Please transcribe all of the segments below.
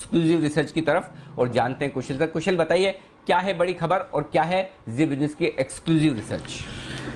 Exclusive research की तरफ और जानते हैं कुशल सर। कुशल बताइए क्या है बड़ी खबर और क्या है जी बिजनेस की एक्सक्लूसिव रिसर्च।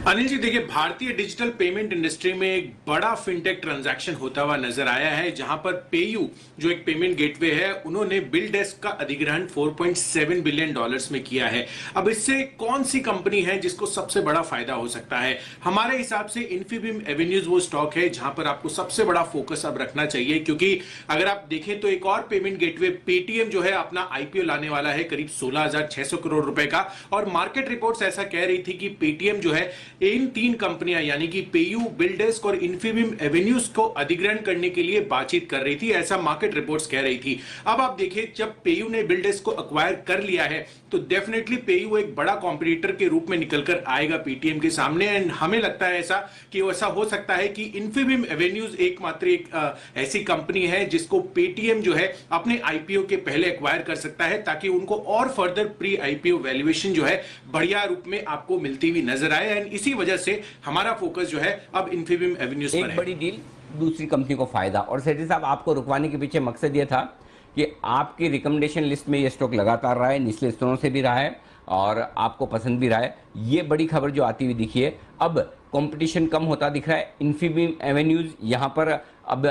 अनिल जी देखिए, भारतीय डिजिटल पेमेंट इंडस्ट्री में एक बड़ा फिनटेक ट्रांजैक्शन होता हुआ नजर आया है, जहां पर पेयू जो एक पेमेंट गेटवे है, उन्होंने बिलडेस्क का अधिग्रहण 4.7 बिलियन डॉलर्स में किया है। अब इससे कौन सी कंपनी है जिसको सबसे बड़ा फायदा हो सकता है? हमारे हिसाब से इन्फीबीम एवेन्यूज वो स्टॉक है जहां पर आपको सबसे बड़ा फोकस अब रखना चाहिए, क्योंकि अगर आप देखें तो एक और पेमेंट गेटवे पेटीएम जो है अपना आईपीओ लाने वाला है करीब 16,600 करोड़ रुपए का, और मार्केट रिपोर्ट्स ऐसा कह रही थी कि पेटीएम जो है इन तीन कंपनियां यानी कि पेयू, बिलडेस्क और इन्फीबीम एवेन्यूज को अधिग्रहण करने के लिए बातचीत कर रही थी, ऐसा मार्केट रिपोर्ट्स कह रही थी। अब आप देखिए, जब पेयू ने बिलडेस्क को एक्वायर कर लिया है तो डेफिनेटली पेयू एक बड़ा कॉम्पिटिटर के रूप में निकलकर आएगा पेटीएम के सामने। एंड हमें लगता है ऐसा कि ऐसा हो सकता है कि इन्फीबीम एवेन्यूज एकमात्र एक ऐसी कंपनी है जिसको पेटीएम जो है अपने आईपीओ के पहले एक्वायर कर सकता है, ताकि उनको और फर्दर प्री आईपीओ वैल्यूएशन जो है बढ़िया रूप में आपको मिलती हुई नजर आए। एंड इसी वजह से हमारा फोकस जो है अब इन्फीबीम एवेन्यूज पर है। एक बड़ी डील, दूसरी कंपनी को फायदा। और सेठी साहब, आपको रुकवाने के पीछे मकसद ये था कि आपकी रिकमेंडेशन लिस्ट में ये स्टॉक लगातार रहा है, निचले स्तरों से भी रहा है और आपको पसंद भी रहा है। ये बड़ी खबर जो आती हुई दिखी है, अब कंपटीशन कम होता दिख रहा है। इन्फीबीम एवेन्यूज यहाँ पर अब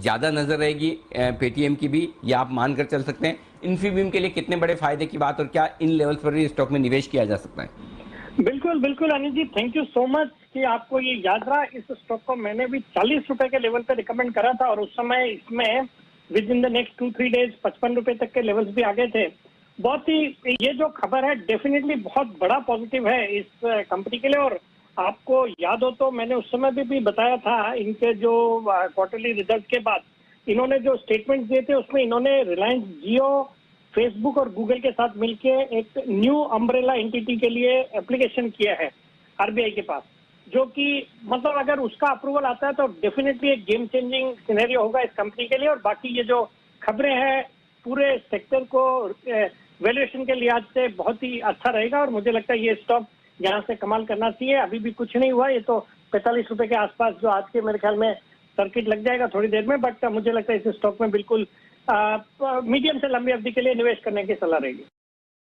ज़्यादा नजर रहेगी पेटीएम की भी, या आप मानकर चल सकते हैं इन्फीबीम के लिए कितने बड़े फायदे की बात, और क्या इन लेवल्स पर भी स्टॉक में निवेश किया जा सकता है? बिल्कुल बिल्कुल Anil ji, thank you so much कि आपको ये याद रहा। इस स्टॉक को मैंने भी 40 रुपए के लेवल पे रिकमेंड करा था और उस समय इसमें with in the next 2-3 days 55 रुपए तक के लेवल्स भी आ गए थे। बहुत ही ये जो खबर है डेफिनेटली बहुत बड़ा पॉजिटिव है इस कंपनी के लिए। और आपको याद हो तो मैंने उस समय भी बताया था, इनके जो क्वार्टरली रिजल्ट के बाद इन्होंने जो स्टेटमेंट दिए थे उसमें इन्होंने रिलायंस जियो, फेसबुक और गूगल के साथ मिलकर एक न्यू अम्ब्रेला एंटिटी के लिए एप्लीकेशन किया है आरबीआई के पास, जो कि मतलब अगर उसका अप्रूवल आता है तो डेफिनेटली एक गेम चेंजिंग सिनेरियो होगा इस कंपनी के लिए। और बाकी ये जो खबरें हैं पूरे सेक्टर को वैल्यूएशन के लिहाज से बहुत ही अच्छा रहेगा और मुझे लगता है ये स्टॉक यहाँ से कमाल करना चाहिए। अभी भी कुछ नहीं हुआ, ये तो 45 रुपए के आसपास जो आज के मेरे ख्याल में सर्किट लग जाएगा थोड़ी देर में, बट मुझे लगता है इस स्टॉक में बिल्कुल मीडियम से लंबी अवधि के लिए निवेश करने की सलाह रहेगी।